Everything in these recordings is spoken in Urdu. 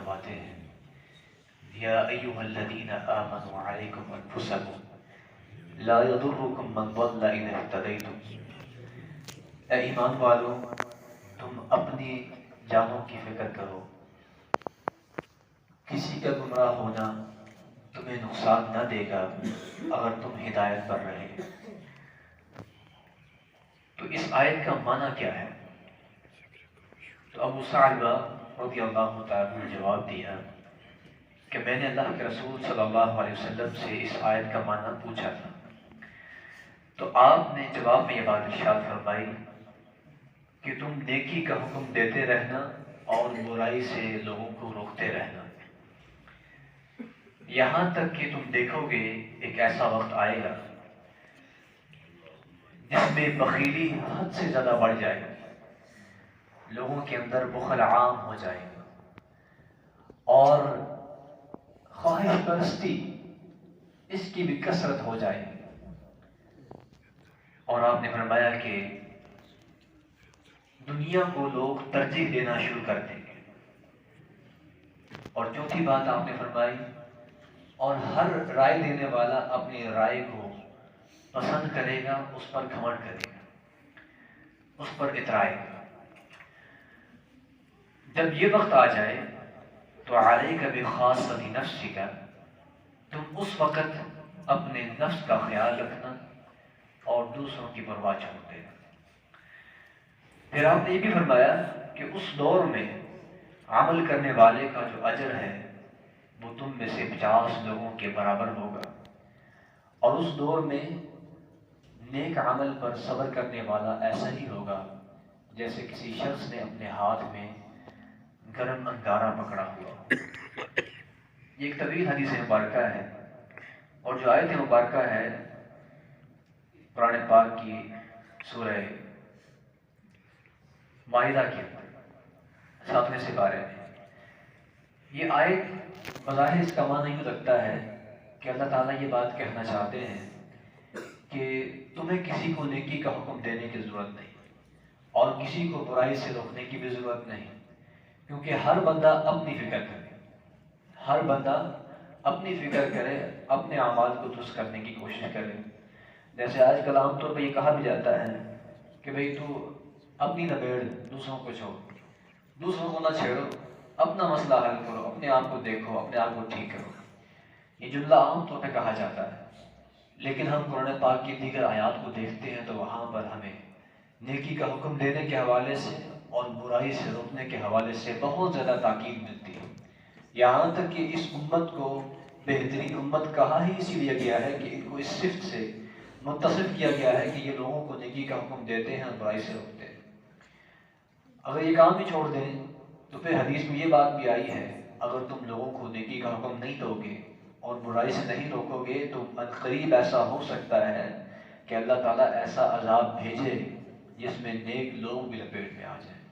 فرماتے ہیں یا ایھا الذین آمنوا علیکم انفسکم لا یضرکم من ضل اذا اہتدیتم، اے ایمان والو تم اپنی جانوں کی فکر کرو، کسی کا گمراہ ہونا تمہیں نقصان نہ دے گا اگر تم ہدایت پر رہے۔ تو اس آیت کا معنی کیا ہے؟ تو ابو ثعلبہ رضی اللہ تعالیٰ نے جواب دیا کہ میں نے اللہ کے رسول صلی اللہ علیہ وسلم سے اس آیت کا معنی پوچھا تھا، تو آپ نے جواب میں یہ بات ارشاد فرمائی کہ تم نیکی کا حکم دیتے رہنا اور برائی سے لوگوں کو روکتے رہنا، یہاں تک کہ تم دیکھو گے ایک ایسا وقت آئے گا جس میں بخیلی حد سے زیادہ بڑھ جائے گا، لوگوں کے اندر بخل عام ہو جائے گا اور خواہش پرستی اس کی بھی کثرت ہو جائے گی۔ اور آپ نے فرمایا کہ دنیا کو لوگ ترجیح دینا شروع کر دیں گے، اور چوتھی بات آپ نے فرمائی اور ہر رائے دینے والا اپنی رائے کو پسند کرے گا، اس پر گھمنڈ کرے گا، اس پر اترائے گا۔ جب یہ وقت آ جائے تو علیک بخاصۃ نفسک، تم اس وقت اپنے نفس کا خیال رکھنا اور دوسروں کی پرواہ چھوڑ دینا۔ پھر آپ نے یہ بھی فرمایا کہ اس دور میں عمل کرنے والے کا جو اجر ہے وہ تم میں سے 50 لوگوں کے برابر ہوگا، اور اس دور میں نیک عمل پر صبر کرنے والا ایسا ہی ہوگا جیسے کسی شخص نے اپنے ہاتھ میں گرم انگارہ پکڑا ہوا۔ یہ ایک طویل حدیث مبارکہ ہے، اور جو آیت مبارکہ ہے قرآن پاک کی سورہ مائدہ کے 7ویں سپارے میں، یہ آیت بظاہر اس کا معنی یوں لگتا ہے کہ اللہ تعالیٰ یہ بات کہنا چاہتے ہیں کہ تمہیں کسی کو نیکی کا حکم دینے کی ضرورت نہیں اور کسی کو برائی سے روکنے کی بھی ضرورت نہیں، کیونکہ ہر بندہ اپنی فکر کرے، ہر بندہ اپنی فکر کرے، اپنے اعمال کو درست کرنے کی کوشش کرے۔ جیسے آج کل عام طور پہ یہ کہا بھی جاتا ہے کہ بھئی تو اپنی نہ بیڑ دوسروں کو چھوڑ، دوسروں کو نہ چھیڑو، اپنا مسئلہ حل کرو، اپنے آپ کو دیکھو، اپنے آپ کو ٹھیک کرو۔ یہ جملہ عام طور پہ کہا جاتا ہے، لیکن ہم قرآن پاک کی دیگر آیات کو دیکھتے ہیں تو وہاں پر ہمیں نیکی کا حکم دینے کے حوالے سے اور برائی سے روکنے کے حوالے سے بہت زیادہ تاکید ملتی ہے، یہاں تک کہ اس امت کو بہترین امت کہا ہی اسی لیے گیا ہے کہ ان کو اس صفت سے متصف کیا گیا ہے کہ یہ لوگوں کو نیکی کا حکم دیتے ہیں اور برائی سے روکتے ہیں۔ اگر یہ کام ہی چھوڑ دیں تو پھر حدیث میں یہ بات بھی آئی ہے اگر تم لوگوں کو نیکی کا حکم نہیں دو گے اور برائی سے نہیں روکو گے تو عنقریب ایسا ہو سکتا ہے کہ اللہ تعالیٰ ایسا عذاب بھیجے جس میں نیک لوگ بھی لپیٹ میں آ جائیں،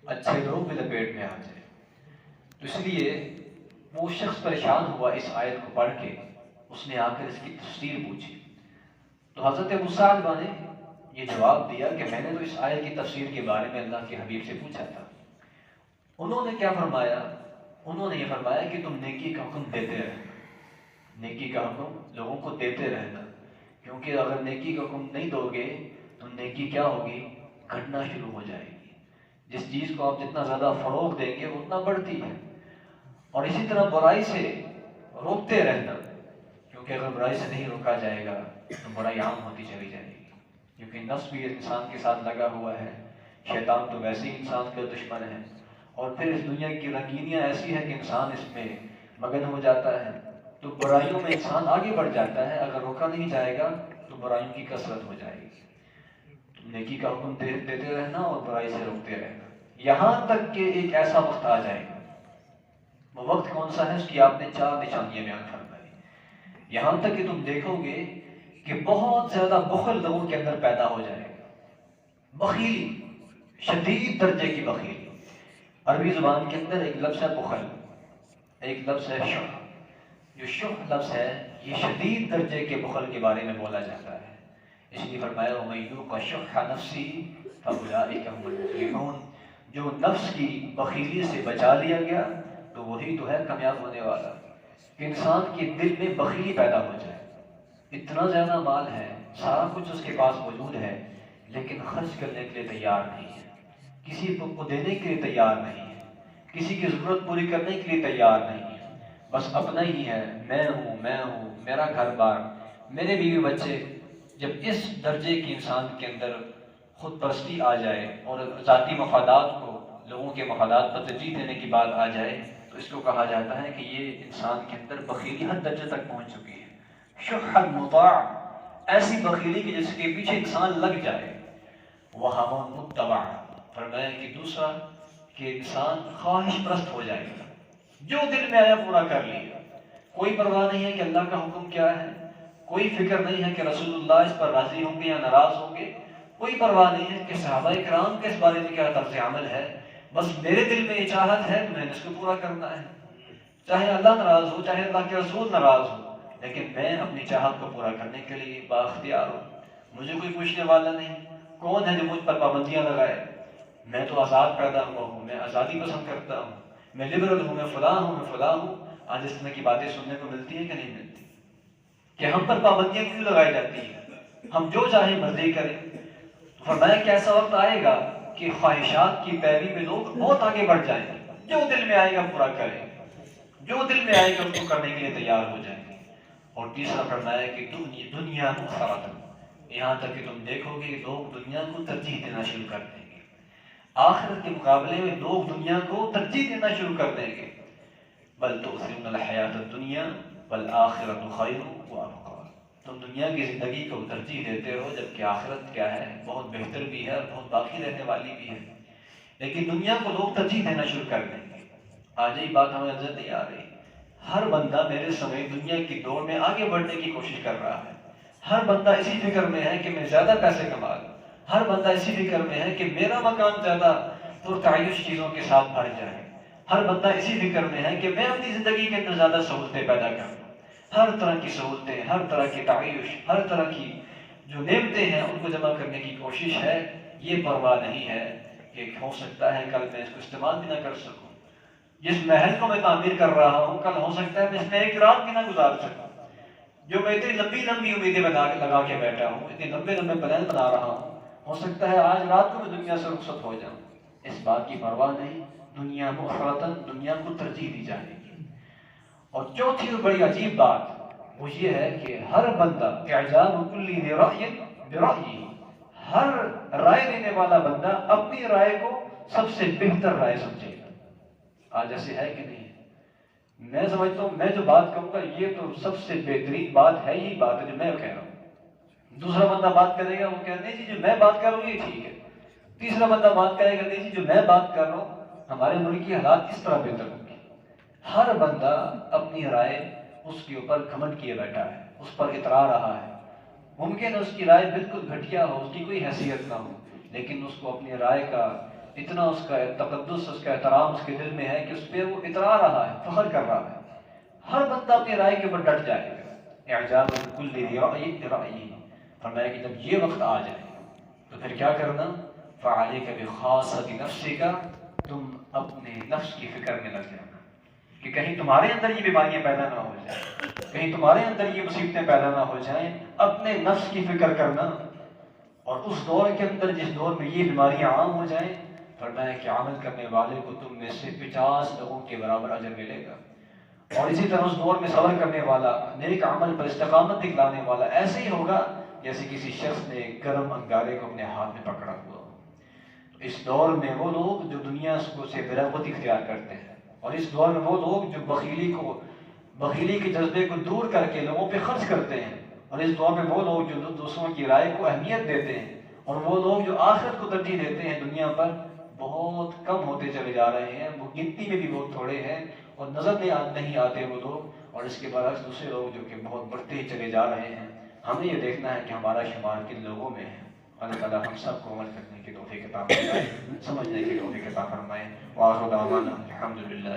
اچھے لوگ بھی لپیٹ میں آ جائیں۔ تو اس لیے وہ شخص پریشان ہوا اس آیت کو پڑھ کے، اس نے آ کر اس کی تفسیر پوچھی، تو حضرت ابو ثعلبہ نے یہ جواب دیا کہ میں نے تو اس آیت کی تفسیر کے بارے میں اللہ کے حبیب سے پوچھا تھا۔ انہوں نے کیا فرمایا؟ انہوں نے یہ فرمایا کہ تم نیکی کا حکم دیتے رہنا، نیکی کا حکم لوگوں کو دیتے رہنا، کیونکہ اگر نیکی کا حکم نہیں دو گے تو نیکی کیا ہوگی؟ گھٹنا شروع ہو جائے گی۔ جس چیز کو آپ جتنا زیادہ فروغ دیں گے اتنا بڑھتی ہے، اور اسی طرح برائی سے روکتے رہنا، کیونکہ اگر برائی سے نہیں روکا جائے گا تو برائی عام ہوتی چلی جائے گی، کیونکہ نفس بھی انسان کے ساتھ لگا ہوا ہے، شیطان تو ویسے ہی انسان کا دشمن ہے، اور پھر اس دنیا کی رنگینیاں ایسی ہیں کہ انسان اس میں مگن ہو جاتا ہے، تو برائیوں میں انسان آگے بڑھ جاتا ہے، اگر روکا نہیں جائے گا تو برائیوں کی کثرت ہو جائے گی۔ نیکی کا حکم دیتے رہنا اور برائی سے روکتے رہنا، یہاں تک کہ ایک ایسا وقت آ جائے گا۔ وہ وقت کون سا ہے؟ اس کی آپ نے 4 نشانیاں بیان فرمائی۔ یہاں تک کہ تم دیکھو گے کہ بہت زیادہ بخل لوگوں کے اندر پیدا ہو جائے گا، بخیلی، شدید درجے کی بخیلی۔ عربی زبان کے اندر ایک لفظ ہے بخل، ایک لفظ ہے شح۔ جو شح لفظ ہے یہ شدید درجے کے بخل کے بارے میں بولا جاتا ہے، اس لیے فرمایا وَمَن یُوقَ شُحَّ نَفْسِهِ فَأُولَٰئِکَ هُمُ الْمُفْلِحُونَ، جو نفس کی بخیلی سے بچا لیا گیا تو وہی تو ہے کامیاب ہونے والا کہ انسان کے دل میں بخیلی پیدا ہو جائے. اتنا زیادہ مال ہے، سارا کچھ اس کے پاس موجود ہے، لیکن خرچ کرنے کے لیے تیار نہیں ہے، کسی کو دینے کے لیے تیار نہیں ہے، کسی کی ضرورت پوری کرنے کے لیے تیار نہیں ہے. بس اپنا ہی ہے، میں ہوں، میرا گھر بار، میرے بیوی بچے. جب اس درجے کی انسان کے اندر خود پرستی آ جائے اور ذاتی مفادات کو لوگوں کے مفادات پر ترجیح دینے کی بات آ جائے تو اس کو کہا جاتا ہے کہ یہ انسان کے اندر بخیلی حد درجے تک پہنچ چکی ہے. شح مطاع، ایسی بخیلی کہ جس کے پیچھے انسان لگ جائے. وہوى متبع، فرمایا کہ دوسرا کہ انسان خواہش پرست ہو جائے گا، جو دل میں آیا پورا کر لیا. کوئی پرواہ نہیں ہے کہ اللہ کا حکم کیا ہے، کوئی فکر نہیں ہے کہ رسول اللہ اس پر راضی ہوں گے یا ناراض ہوں گے، کوئی پرواہ نہیں ہے کہ صحابہ کرام کے اس بارے میں کیا طرز عمل ہے. بس میرے دل میں یہ چاہت ہے تو میں نے اس کو پورا کرنا ہے، چاہے اللہ ناراض ہو، چاہے اللہ کے رسول ناراض ہو، لیکن میں اپنی چاہت کو پورا کرنے کے لیے بااختیار ہوں. مجھے کوئی پوچھنے والا نہیں. کون ہے جو مجھ پر پابندیاں لگائے؟ میں تو آزاد پیدا ہوا ہوں، میں آزادی پسند کرتا ہوں، میں لبرل ہوں، میں فلاں ہوں. آج اس طرح کی باتیں سننے کو ملتی ہیں کہ نہیں ملتی؟ کہ ہم پر پابندیاں کیوں لگائی جاتی ہیں، ہم جو چاہیں مرضی کریں. فرمایا کہ ایسا وقت آئے گا کہ خواہشات کی پیروی میں لوگ بہت آگے بڑھ جائیں گے، جو دل میں آئے گا پورا کریں، جو دل میں آئے گا اس کو کرنے کے لیے تیار ہو جائیں گے. اور تیسرا فرمایا کہ دنیا مؤثرۃ، یہاں تک کہ تم دیکھو گے لوگ دنیا کو ترجیح دینا شروع کر دیں گے. آخرت کے مقابلے میں لوگ دنیا کو ترجیح دینا شروع کر دیں گے. بل تؤثرون الحیاۃ الدنیا والآخرۃ خیر وابقیٰ، تم دنیا کی زندگی کو ترجیح دیتے ہو جبکہ آخرت کیا ہے، بہت بہتر بھی ہے اور بہت باقی رہنے والی بھی ہے. لیکن دنیا کو لوگ ترجیح دینا شروع کر دیں گے. آج ہی بات ہمیں نظر نہیں آ رہی. ہر بندہ میرے سمے دنیا کی دوڑ میں آگے بڑھنے کی کوشش کر رہا ہے. ہر بندہ اسی فکر میں ہے کہ میں زیادہ پیسے کما لوں. ہر بندہ اسی فکر میں ہے کہ میرا مکان زیادہ پرتعیش چیزوں کے ساتھ بھر جائے. ہر بندہ اسی فکر میں ہے کہ میں اپنی زندگی کے اندر زیادہ سہولتیں پیدا کروں. ہر طرح کی سہولتیں، ہر طرح کی تعیش، ہر طرح کی جو نعمتیں ہیں ان کو جمع کرنے کی کوشش ہے. یہ پرواہ نہیں ہے کہ ہو سکتا ہے کل میں اس کو استعمال بھی نہ کر سکوں. جس محل کو میں تعمیر کر رہا ہوں کل ہو سکتا ہے میں اس میں ایک رات بھی نہ گزار سکوں. جو میں اتنی لمبی امیدیں لگا کے بیٹھا ہوں، اتنے لمبے پلان بنا رہا ہوں، ہو سکتا ہے آج رات کو میں دنیا سے رخصت ہو جاؤں. اس بات کی پرواہ نہیں. دنیا مؤخرتاً، دنیا کو ترجیح دی جائے گی. اور چوتھی اور بڑی عجیب بات وہ یہ ہے کہ ہر بندہ اعجاب کل ذی رأی برأیہ، ہر رائے دینے والا بندہ اپنی رائے کو سب سے بہتر رائے سمجھے گا. آج ایسے ہے کہ نہیں؟ میں سمجھتا ہوں میں جو بات کہوں گا یہ تو سب سے بہترین بات ہے، یہی بات ہے جو میں کہہ رہا ہوں. دوسرا بندہ بات کرے گا وہ کہتے ہیں جی جو میں بات کر رہا ہوں یہ ٹھیک ہے. تیسرا بندہ بات کرے گا نہیں جی جو میں بات کر رہا ہوں ہمارے ملک کی حالات اس طرح بہتر ہوں گے. ہر بندہ اپنی رائے اس کے اوپر گھمنڈ کیے بیٹھا ہے، اس پر اترا رہا ہے. ممکن ہے اس کی رائے بالکل گھٹیا ہو، اس کی کوئی حیثیت نہ ہو، لیکن اس کو اپنی رائے کا اتنا اس کا تقدس، اس کا احترام اس کے دل میں ہے کہ اس پہ وہ اترا رہا ہے، فخر کر رہا ہے. ہر بندہ اپنی رائے کے اوپر ڈٹ جائے گا. اعجاب کل ذی رأی برأیہ. فرمایا کہ جب یہ وقت آ جائے تو پھر کیا کرنا؟ فعلیک بخاصۃ نفسک، تم اپنے نفس کی فکر میں لگ جانا کہ کہیں تمہارے اندر یہ بیماریاں پیدا نہ ہو جائیں، کہیں تمہارے اندر یہ مصیبتیں پیدا نہ ہو جائیں. اپنے نفس کی فکر کرنا. اور اس دور کے اندر جس دور میں یہ بیماریاں عام ہو جائیں، فرمایا کہ عمل کرنے والے کو تم میں سے 50 لوگوں کے برابر اجر ملے گا. اور اسی طرح اس دور میں صبر کرنے والا، نیک عمل پر استقامت دکھلانے والا ایسے ہی ہوگا جیسے کسی شخص نے گرم انگارے کو اپنے ہاتھ میں پکڑا ہوا ہو. اس دور میں وہ لوگ جو دنیا سے برغبت اختیار کرتے ہیں، اور اس دور میں وہ لوگ جو بخیلی کے جذبے کو دور کر کے لوگوں پہ خرچ کرتے ہیں، اور اس دور میں وہ لوگ جو دوسروں کی رائے کو اہمیت دیتے ہیں، اور وہ لوگ جو آخرت کو ترجیح دیتے ہیں دنیا پر، بہت کم ہوتے چلے جا رہے ہیں. وہ گنتی میں بھی بہت تھوڑے ہیں اور نظر نہیں آتے وہ لوگ. اور اس کے برعکس دوسرے لوگ جو کہ بہت بڑھتے ہی چلے جا رہے ہیں. ہمیں یہ دیکھنا ہے کہ ہمارا شمار کن لوگوں میں ہے. اللہ تعالیٰ ہم سب کو عمل کرنے کی توفیق عطا فرمائے، سمجھنے کی توفیق عطا فرمائے. وآخر دعوانا الحمدللہ.